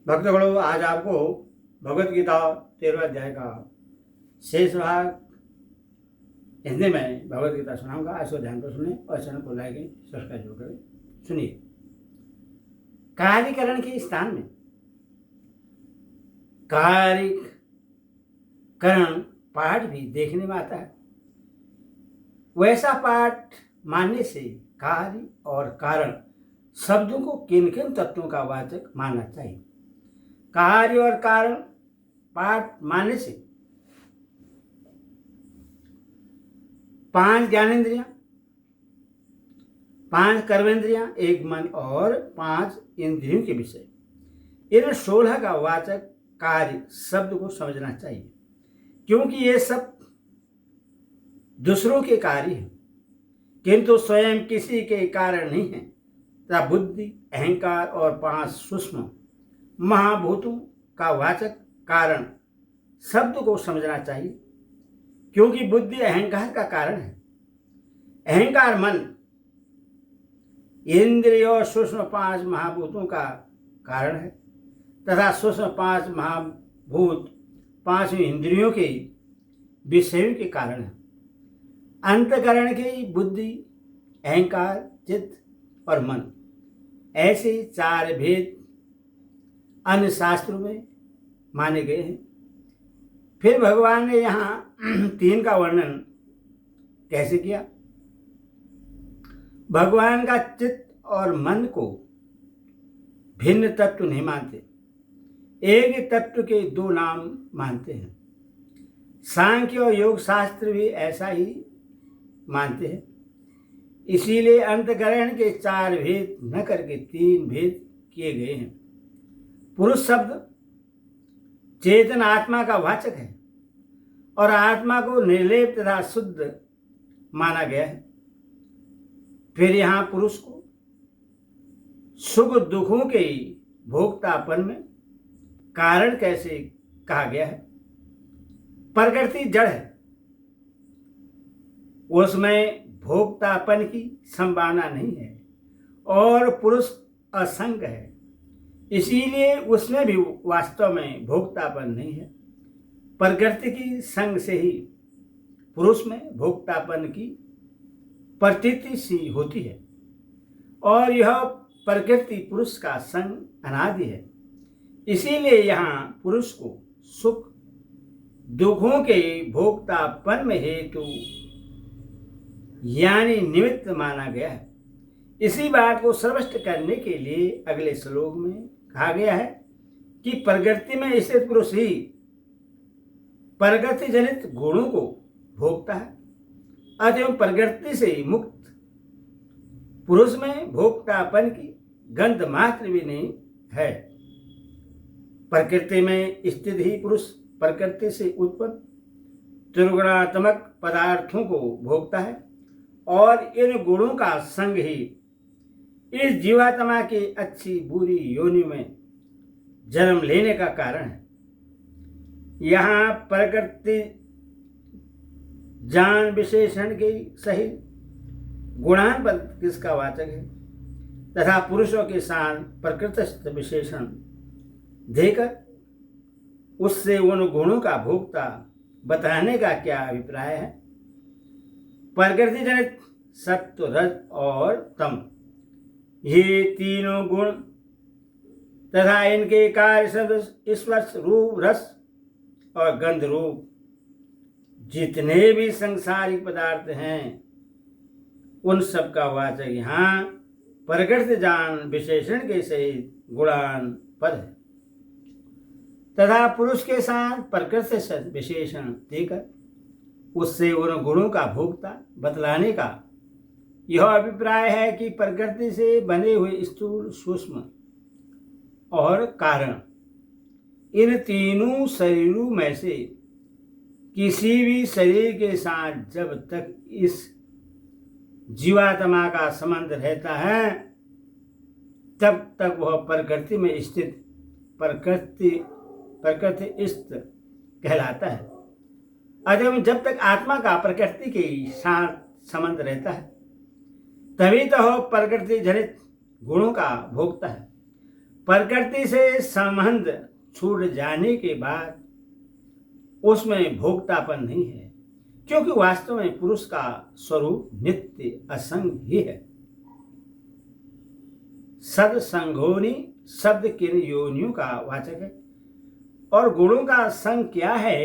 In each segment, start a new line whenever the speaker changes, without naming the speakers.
भक्तगणों, आज आपको भगवत गीता 13वें अध्याय का शेष भाग हिंदी में भगवत गीता सुनाऊंगा। आज को ध्यान पर सुने और चैनल को लाइक सब्सक्राइब जरूर करें। सुनिए। कार्यकरण के स्थान में कार्यकरण पाठ भी देखने में आता है। वैसा पाठ मानने से कार्य और कारण शब्दों को किन किन तत्वों का वाचक मानना चाहिए। कार्य और कारण पाठ मानने से 5 ज्ञानेंद्रियां, 5 कर्मेंद्रियां, 1 मन और 5 इंद्रियों के विषय, इन 16 का वाचक कार्य शब्द को समझना चाहिए, क्योंकि ये सब दूसरों के कार्य हैं किंतु स्वयं किसी के कारण नहीं है। तथा बुद्धि, अहंकार और 5 सूक्ष्म महाभूतों का वाचक कारण शब्द को समझना चाहिए, क्योंकि बुद्धि अहंकार का कारण है। अहंकार मन, इंद्रिय और सूक्ष्म 5 महाभूतों का कारण है तथा सूक्ष्म 5 महाभूत 5 इंद्रियों के विषयों के कारण है। अंतकरण की बुद्धि, अहंकार, चित्त और मन, ऐसे 4 भेद अन्य शास्त्रों में माने गए हैं। फिर भगवान ने यहाँ 3 का वर्णन कैसे किया। भगवान का चित्त और मन को भिन्न तत्व नहीं मानते, एक ही तत्व के 2 नाम मानते हैं। सांख्य और योग शास्त्र भी ऐसा ही मानते हैं। इसीलिए अंतकरण के 4 भेद न करके 3 भेद किए गए हैं। पुरुष शब्द चेतन आत्मा का वाचक है और आत्मा को निर्लेप तथा शुद्ध माना गया है। फिर यहाँ पुरुष को सुख दुखों के भोक्तापन में कारण कैसे कहा गया है। प्रकृति जड़ है, उसमें भोक्तापन की संभावना नहीं है और पुरुष असंग है, इसीलिए उसमें भी वास्तव में भोक्तापन नहीं है। प्रकृति की संग से ही पुरुष में भोक्तापन की प्रतीति सी होती है और यह प्रकृति पुरुष का संग अनादि है। इसीलिए यहाँ पुरुष को सुख दुखों के भोक्तापन में हेतु यानी निमित्त माना गया है। इसी बात को स्पष्ट करने के लिए अगले श्लोक में कहा गया है कि प्रकृति में स्थित पुरुष ही प्रकृति जनित गुणों को भोगता है, अतः प्रकृति से मुक्त पुरुष में भोक्तापन की गंध मात्र भी नहीं है। प्रकृति में स्थित ही पुरुष प्रकृति से उत्पन्न त्रिगुणात्मक पदार्थों को भोगता है और इन गुणों का संग ही इस जीवात्मा की अच्छी बुरी योनि में जन्म लेने का कारण है। यहाँ प्रकृति जान विशेषण के सहित गुणान पद किसका वाचक है तथा पुरुषों के साथ प्रकृतिस्थ विशेषण देकर उससे उन गुणों का भोक्ता बताने का क्या अभिप्राय है। प्रकृति जनित सत्व, रज और तम, ये तीनों गुण तथा इनके कार्य शब्द स्पर्श, रूप, रस और गंध रूप जितने भी संसारिक पदार्थ हैं उन सब का वाचक यहाँ प्रकृति जान विशेषण के सहित गुणान पद है तथा पुरुष के साथ प्रकृति विशेषण देकर उससे उन गुणों का भोक्ता बतलाने का यह अभिप्राय है कि प्रकृति से बने हुए स्थूल, सूक्ष्म और कारण इन तीनों शरीरों में से किसी भी शरीर के साथ जब तक इस जीवात्मा का संबंध रहता है तब तक वह प्रकृति में स्थित प्रकृतिस्थ कहलाता है। अतः जब तक आत्मा का प्रकृति के साथ संबंध रहता है, तभी तो प्रकृति जनित गुणों का भोगता है। प्रकृति से संबंध छूट जाने के बाद उसमें भोक्तापन नहीं है, क्योंकि वास्तव में पुरुष का स्वरूप नित्य असंग ही है। सदसंगोनी शब्द किन योनियों का वाचक है और गुणों का संग क्या है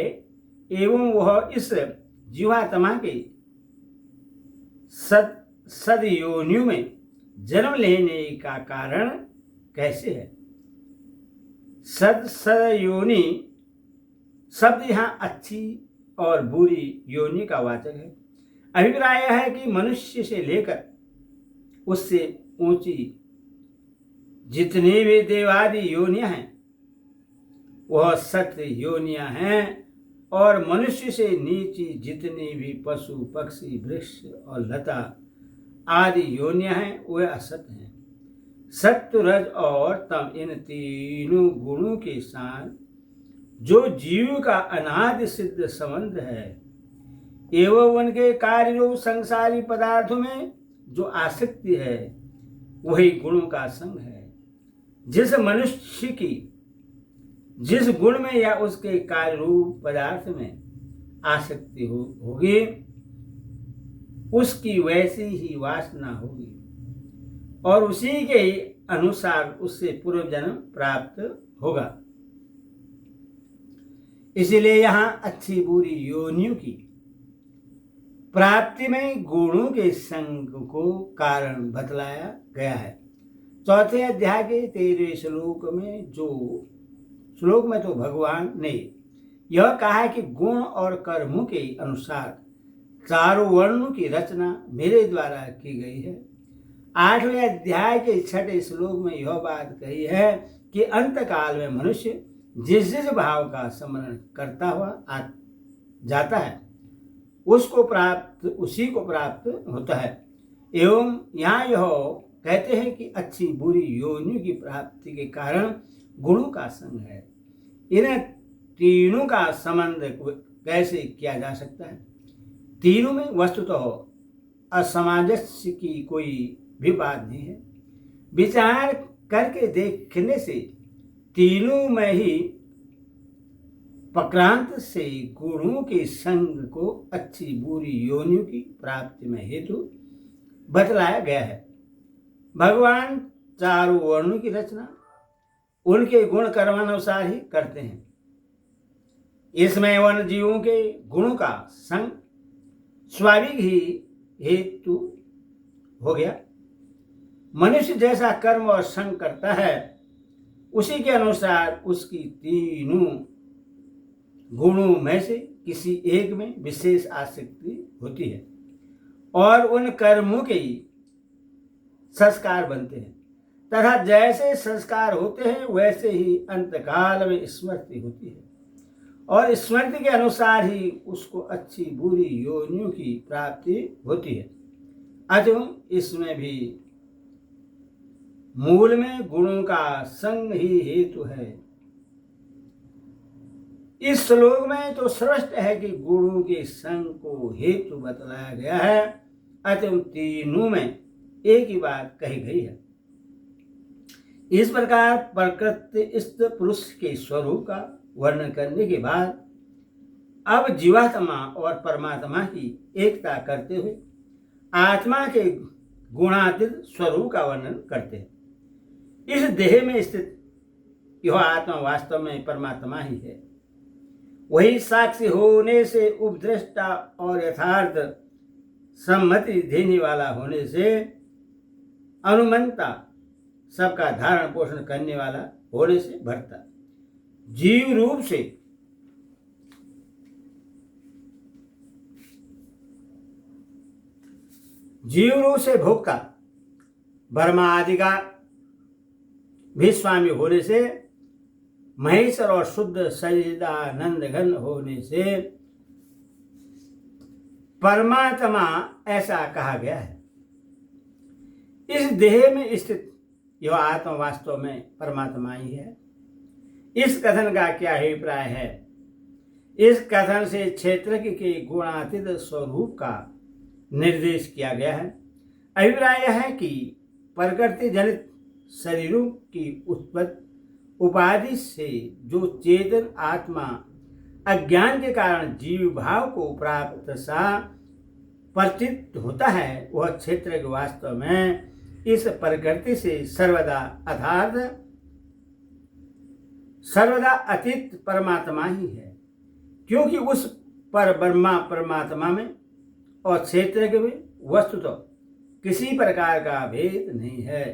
एवं वह इस जीवात्मा के सद योनियों में जन्म लेने का कारण कैसे है। सदयोनि शब्द यहाँ अच्छी और बुरी योनि का वाचक है। अभिप्राय है कि मनुष्य से लेकर उससे ऊंची जितनी भी देवादि योनियां हैं वह सत्य योनियां हैं, और मनुष्य से नीची जितनी भी पशु पक्षी वृक्ष और लता आदि योनियां हैं वे असत्य हैं। सत्य रज और तम इन तीनों गुणों के साथ जो जीव का अनादि सिद्ध संबंध है एवं उनके कार्य रूप संसारी पदार्थों में जो आसक्ति है वही गुणों का संग है। जिस मनुष्य की जिस गुण में या उसके कार्य रूप पदार्थ में आसक्ति होगी उसकी वैसी ही वासना होगी और उसी के अनुसार उससे पूर्व जन्म प्राप्त होगा। इसलिए यहाँ अच्छी बुरी योनियों की प्राप्ति में गुणों के संग को कारण बतलाया गया है। चौथे अध्याय के 13वें श्लोक में तो भगवान ने यह कहा है कि गुण और कर्मों के अनुसार चारों वर्णों की रचना मेरे द्वारा की गई है। 8वें अध्याय के 6ठे श्लोक में यह बात कही है कि अंत काल में मनुष्य जिस जिस भाव का स्मरण करता हुआ जाता है उसी को प्राप्त होता है। एवं यहाँ यह कहते हैं कि अच्छी बुरी योनियों की प्राप्ति के कारण गुणों का संग है। इन तीनों का संबंध कैसे किया जा सकता है। तीनों में वस्तुतः असमंजस्य की कोई भी बात नहीं है। विचार करके देखने से तीनों में ही प्रक्रांत से गुणों के संग को अच्छी बुरी योनियों की प्राप्ति में हेतु बतलाया गया है। भगवान चारों वर्णों की रचना उनके गुण कर्मानुसार ही करते हैं। इसमें वन जीवों के गुणों का संग स्वाभाविक ही हेतु हो गया। मनुष्य जैसा कर्म और संग करता है उसी के अनुसार उसकी तीनों गुणों में से किसी एक में विशेष आसक्ति होती है और उन कर्मों के ही संस्कार बनते हैं तथा जैसे संस्कार होते हैं वैसे ही अंतकाल में स्मृति होती है और स्मृति के अनुसार ही उसको अच्छी बुरी योनियों की प्राप्ति होती है। अतः इसमें भी मूल में गुणों का संग ही हेतु है। इस श्लोक में तो स्पष्ट है कि गुणों के संग को हेतु बतलाया गया है। अतः तीनों में एक ही बात कही गई है। इस प्रकार प्रकृतिस्थ पुरुष के स्वरूप का वर्णन करने के बाद अब जीवात्मा और परमात्मा की एकता करते हुए आत्मा के गुणातीत स्वरूप का वर्णन करते हैं। इस देह में स्थित यह आत्मा वास्तव में परमात्मा ही है। वही साक्षी होने से उपद्रष्टा और यथार्थ सम्मति देने वाला होने से अनुमंता सबका धारण पोषण करने वाला होने से भरता जीव रूप से भोक्ता ब्रह्मा आदि का भी स्वामी होने से महेश्वर और शुद्ध सच्चिदानंद घन होने से परमात्मा ऐसा कहा गया है। इस देह में स्थित यह आत्मा वास्तव में परमात्मा ही है। इस कथन का क्या अभिप्राय है। इस कथन से क्षेत्र के गुणातीत स्वरूप का निर्देश किया गया है। अभिप्राय है कि प्रकृति जनित शरीरों की उत्पत्ति उपाधि से जो चेतन आत्मा अज्ञान के कारण जीव भाव को प्राप्त सा परिचित होता है, वह क्षेत्र वास्तव में इस प्रकृति से सर्वदा अतीत परमात्मा ही है, क्योंकि उस पर ब्रह्मा परमात्मा में और क्षेत्र के में वस्तुतः किसी प्रकार का भेद नहीं है।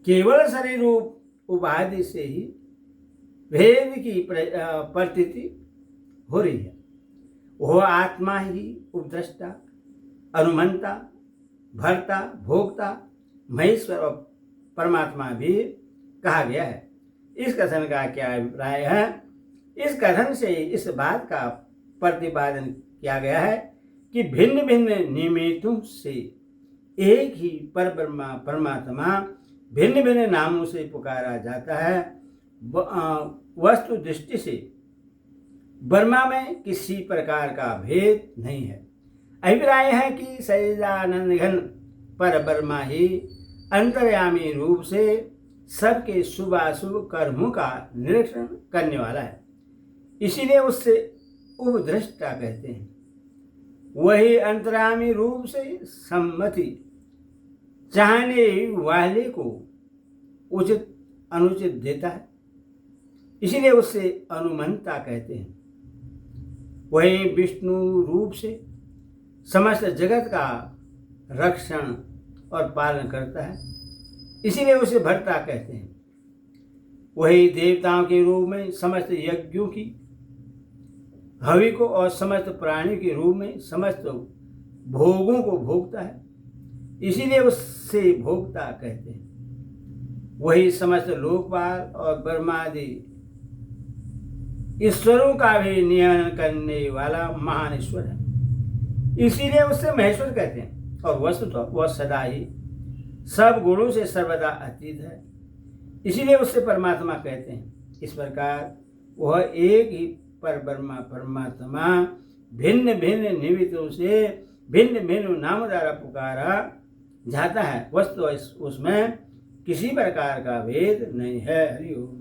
केवल शरीर रूप उपाधि से ही भेद की प्रतीति हो रही है। वह आत्मा ही उपद्रष्टा, अनुमंता, भर्ता, भोक्ता, महेश्वर और परमात्मा भी कहा गया है। इस कथन का क्या अभिप्राय है? इस कथन से इस बात का प्रतिपादन किया गया है कि भिन्न भिन्न निमित्तों से एक ही परब्रह्मा परमात्मा भिन्न भिन्न नामों से पुकारा जाता है। वस्तु दृष्टि से ब्रह्मा में किसी प्रकार का भेद नहीं है। अभिप्राय है कि सच्चिदानंद घन पर ब्रह्मा ही अंतर्यामी रूप से सबके शुभ अशुभ कर्मों का निरीक्षण करने वाला है, इसीलिए उससे उपद्रष्टा कहते हैं। वही अंतर्यामी रूप से सम्मति चाहने वाले को उचित अनुचित देता है, इसीलिए उससे अनुमंता कहते हैं। वही विष्णु रूप से समस्त जगत का रक्षण और पालन करता है, इसीलिए उसे भर्ता कहते हैं। वही देवताओं के रूप में समस्त यज्ञों की हवि को और समस्त प्राणियों के रूप में समस्त भोगों को भोगता है, इसीलिए उससे भोक्ता कहते हैं। वही समस्त लोकपाल और ब्रह्मादि ईश्वरों का भी नियमन करने वाला महान ईश्वर है, इसीलिए उससे महेश्वर कहते हैं। और वस्तुतः वह सदा ही सब गुणों से सर्वदा अतीत है, इसीलिए उससे परमात्मा कहते हैं। इस प्रकार वह एक ही परब्रह्मा परमात्मा भिन्न भिन्न निमित्तों से भिन्न भिन्न नाम द्वारा पुकारा जाता है। वस्तु उसमें किसी प्रकार का भेद नहीं है। हरि ओम।